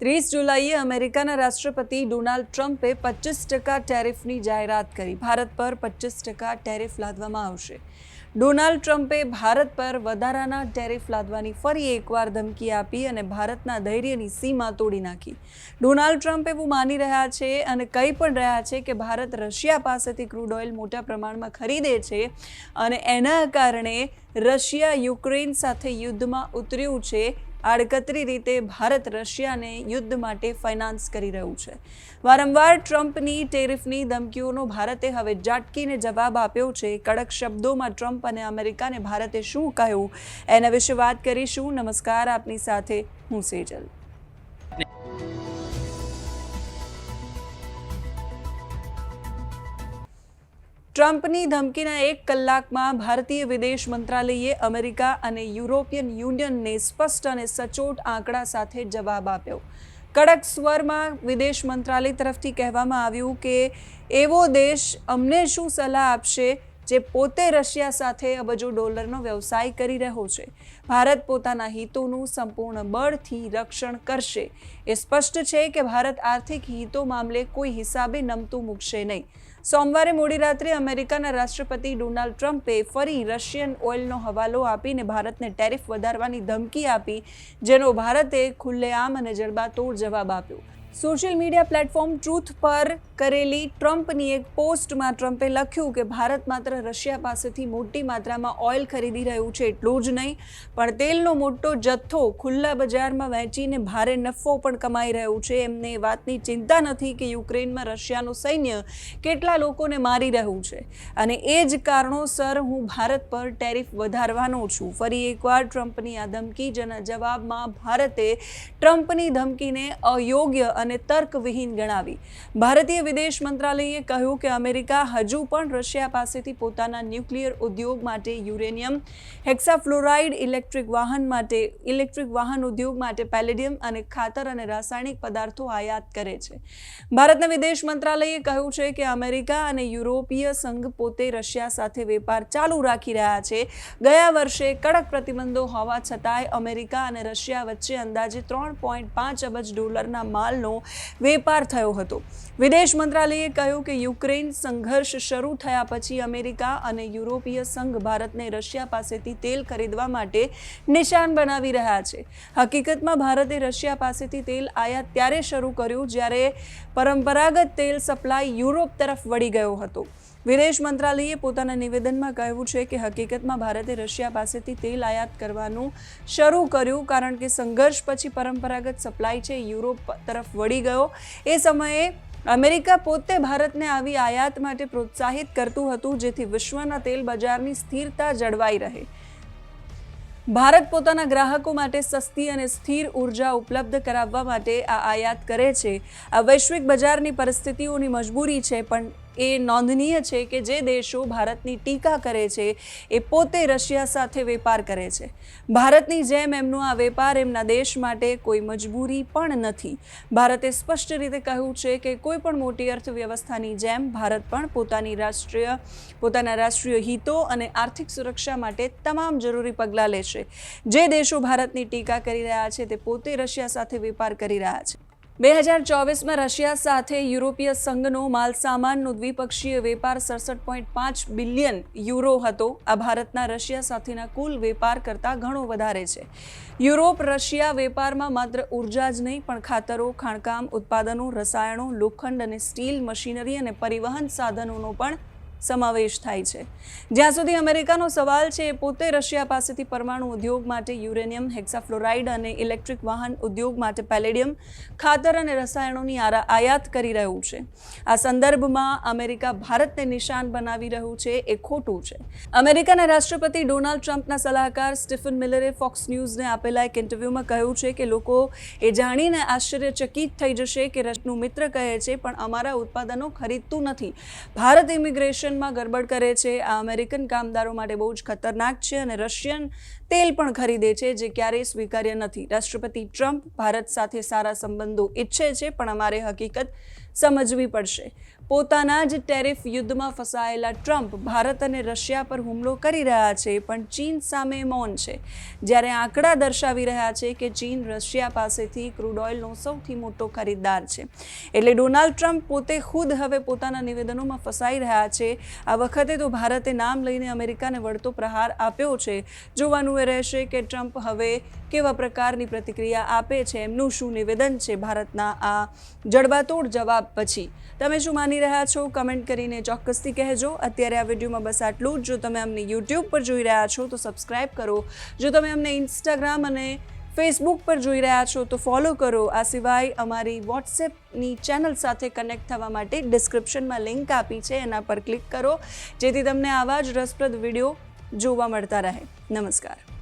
30 જુલાઈએ અમેરિકાના રાષ્ટ્રપતિ ડોનાલ્ડ ટ્રમ્પે 25% ટેરિફની જાહેરાત કરી. ભારત પર 25% ટેરિફ લાદવામાં આવશે. ડોનાલ્ડ ટ્રમ્પે ભારત પર વધારાના ટેરિફ લાદવાની ફરી એકવાર ધમકી આપી અને ભારતના ધૈર્યની સીમા તોડી નાખી. ડોનાલ્ડ ટ્રમ્પ એવું માની રહ્યા છે અને કહી પણ રહ્યા છે કે ભારત રશિયા પાસેથી ક્રૂડ ઓઇલ મોટા પ્રમાણમાં ખરીદે છે અને એના કારણે રશિયા યુક્રેન સાથે યુદ્ધમાં ઉતર્યું છે. આડકતરી રીતે ભારત રશિયાને યુદ્ધ માટે ફાઇનાન્સ કરી રહ્યું છે. વારંવાર ટ્રમ્પની ટેરિફની ધમકીઓનો ભારતે હવે ઝાટકીને જવાબ આપ્યો છે. કડક શબ્દોમાં ટ્રમ્પ અને અમેરિકાને ભારતે શું કહ્યું એના વિશે વાત કરીશું. નમસ્કાર, આપની સાથે હું સેજલ. ટ્રમ્પની ધમકીના 1 કલાકમાં ભારતીય વિદેશ મંત્રાલયે અમેરિકા અને યુરોપિયન યુનિયનને સ્પષ્ટ અને સચોટ આંકડા સાથે જવાબ આપ્યો. કડક સ્વરમાં વિદેશ મંત્રાલય તરફથી કહેવામાં આવ્યું કે એવો દેશ અમને શું સલાહ આપશે જે પોતે રશિયા સાથે અબજો ડોલરનો વ્યવસાય કરી રહ્યો છે. ભારત પોતાના હિતોનું સંપૂર્ણ બળથી રક્ષણ કરશે. એ સ્પષ્ટ છે કે ભારત આર્થિક હિતો મામલે કોઈ હિસાબે નમતું મૂકશે નહીં. સોમવારે મોડી રાત્રે અમેરિકાના રાષ્ટ્રપતિ ડોનાલ્ડ ટ્રમ્પે ફરી રશિયન ઓઇલનો હવાલો આપીને ભારતને ટેરિફ વધારવાની ધમકી આપી, જેનો ભારતે ખુલ્લેઆમ અને જડબાતોડ જવાબ આપ્યો. સોશિયલ મીડિયા પ્લેટફોર્મ ટ્રુથ પર કરેલી ટ્રમ્પની એક પોસ્ટમાં ટ્રમ્પે લખ્યું કે ભારત માત્ર રશિયા પાસેથી મોટી માત્રામાં ઓઇલ ખરીદી રહ્યું છે એટલું જ નહીં, પણ તેલનો મોટો જથ્થો ખુલ્લા બજારમાં વહેંચીને ભારે નફો પણ કમાઈ રહ્યું છે. એમને એ વાતની ચિંતા નથી કે યુક્રેનમાં રશિયાનું સૈન્ય કેટલા લોકોને મારી રહ્યું છે અને એ જ કારણોસર હું ભારત પર ટેરિફ વધારવાનો છું. ફરી એકવાર ટ્રમ્પની આ ધમકી, જેના જવાબમાં ભારતે ટ્રમ્પની ધમકીને અયોગ્ય અને તર્કવિહીન ગણાવી. ભારતીય વિદેશ મંત્રાલયે કહ્યું કે અમેરિકા હજુ પણ રશિયા પાસેથી પોતાના ન્યુક્લિયર ઉદ્યોગ માટે યુરેનિયમ, હેક્સાફ્લોરાઇડ, ઇલેક્ટ્રિક વાહન ઉદ્યોગ માટે પેલેડિયમ અને ખાતર અને રાસાયણિક પદાર્થો આયાત કરે છે. ભારતના વિદેશ મંત્રાલયે કહ્યું છે કે અમેરિકા અને યુરોપીય સંઘ પોતે રશિયા સાથે વેપાર ચાલુ રાખી રહ્યા છે. ગયા વર્ષે કડક પ્રતિબંધો હોવા છતાંય અમેરિકા અને રશિયા વચ્ચે અંદાજે $3.5 અબજ ડોલરના માલનો વેપાર થયો હતો. વિદેશ મંત્રાલયે કહ્યું કે યુક્રેન સંઘર્ષ શરૂ થયા પછી અમેરિકા અને યુરોપીય સંઘ ભારતને રશિયા પાસેથી તેલ ખરીદવા માટે નિશાન બનાવી રહ્યા છે. હકીકતમાં ભારતે રશિયા પાસેથી તેલ આયાત ત્યારે શરૂ કર્યું જ્યારે પરંપરાગત તેલ સપ્લાય યુરોપ તરફ વળી ગયો હતો. વિદેશ મંત્રાલયે પોતાના નિવેદનમાં કહ્યું છે કે હકીકતમાં ભારતે રશિયા પાસેથી તેલ આયાત કરવાનું શરૂ કર્યું કારણ કે સંઘર્ષ પછી પરંપરાગત સપ્લાય છે યુરોપ તરફ વળી ગયો. એ સમયે અમેરિકા પોતે ભારતને આવી આયાત માટે પ્રોત્સાહિત કરતું હતું, જેથી વિશ્વના તેલ બજારની સ્થિરતા જળવાઈ રહે. ભારત પોતાના ગ્રાહકો માટે સસ્તી અને સ્થિર ઉર્જા ઉપલબ્ધ કરાવવા માટે આ આયાત કરે છે. આ વૈશ્વિક બજારની પરિસ્થિતિઓની મજબૂરી છે, પણ એ નોંધનીય છે કે જે દેશો ભારતની ટીકા કરે છે એ પોતે રશિયા સાથે વેપાર કરે છે. ભારતની જેમ એમનો આ વેપાર એમના દેશ માટે કોઈ મજબૂરી પણ નથી. ભારતે સ્પષ્ટ રીતે કહ્યું છે કે કોઈ પણ મોટી અર્થવ્યવસ્થાની જેમ ભારત પણ પોતાના રાષ્ટ્રીય હિતો અને આર્થિક સુરક્ષા માટે તમામ જરૂરી પગલાં લેશે. જે દેશો ભારતની ટીકા કરી રહ્યા છે તે પોતે રશિયા સાથે વેપાર કરી રહ્યા છે. 2024માં રશિયા સાથે યુરોપીય સંઘનો માલસામાનનો દ્વિપક્ષીય વેપાર 67.5 બિલિયન યુરો હતો. આ ભારતના રશિયા સાથેના કુલ વેપાર કરતાં ઘણો વધારે છે. યુરોપ રશિયા વેપારમાં માત્ર ઉર્જા જ નહીં, પણ ખાતરો, ખાણકામ ઉત્પાદનો, રસાયણો, લોખંડ અને સ્ટીલ, મશીનરી અને પરિવહન સાધનોનો પણ સમાવેશ થાય છે. જ્યાં સુધી અમેરિકાનો સવાલ છે, એ પોતે રશિયા પાસેથી પરમાણુ ઉદ્યોગ માટે યુરેનિયમ, હેક્સાફ્લોરાઇડ અને ઇલેક્ટ્રિક વાહન ઉદ્યોગ માટે પેલેડિયમ, ખાતર અને રસાયણોની આયાત કરી રહ્યું છે. આ સંદર્ભમાં અમેરિકા ભારતને નિશાન બનાવી રહ્યું છે એ ખોટું છે. અમેરિકાના રાષ્ટ્રપતિ ડોનાલ્ડ ટ્રમ્પના સલાહકાર સ્ટીફન મિલરે ફોક્સ ન્યૂઝને આપેલા એક ઇન્ટરવ્યૂમાં કહ્યું છે કે લોકો એ જાણીને આશ્ચર્યચકિત થઈ જશે કે રશિયાનું મિત્ર કહે છે પણ અમારા ઉત્પાદનો ખરીદતું નથી. ભારત ઇમિગ્રેશન માં ગરબડ કરે છે. આ અમેરિકન કામદારો માટે બહુ જ ખતરનાક છે અને રશિયન તેલ પણ ખરીદે છે, જે ક્યારેય સ્વીકાર્ય નથી. રાષ્ટ્રપતિ ટ્રમ્પ ભારત સાથે સારા સંબંધો ઈચ્છે છે, પણ અમારે હકીકત સમજવી પડશે. પોતાના જ ટેરિફ યુદ્ધમાં ફસાયેલા ટ્રમ્પ ભારત અને રશિયા પર હુમલો કરી રહ્યા છે, પણ ચીન સામે મૌન છે. જ્યારે આંકડા દર્શાવી રહ્યા છે કે ચીન રશિયા પાસેથી ક્રૂડ ઓઇલનો સૌથી મોટો ખરીદદાર છે. એટલે ડોનાલ્ડ ટ્રમ્પ પોતે ખુદ હવે પોતાના નિવેદનોમાં ફસાઈ રહ્યા છે. આ વખતે તો ભારતે નામ લઈને અમેરિકાને વળતો પ્રહાર આપ્યો છે. જોવાનું એ રહેશે કે ટ્રમ્પ હવે કેવા પ્રકારની પ્રતિક્રિયા આપે છે, એમનું શું નિવેદન છે ભારતના આ જડબાતોડ જવાબ પછી. તમે શું માની રહ્યા છો કમેન્ટ કરીને ચોક્કસથી કહેજો. અત્યારે આ વિડીયોમાં બસ આટલું જ. જો તમે અમને યુટ્યુબ પર જોઈ રહ્યા છો તો સબસ્ક્રાઈબ કરો. જો તમે અમને ઇન્સ્ટાગ્રામ અને ફેસબુક પર જોઈ રહ્યા છો તો ફોલો કરો. આ સિવાય અમારી વોટ્સએપની ચેનલ સાથે કનેક્ટ થવા માટે ડિસ્ક્રિપ્શનમાં લિંક આપી છે, એના પર ક્લિક કરો, જેથી તમને આવા જ રસપ્રદ વિડીયો જોવા મળતા રહે. નમસ્કાર.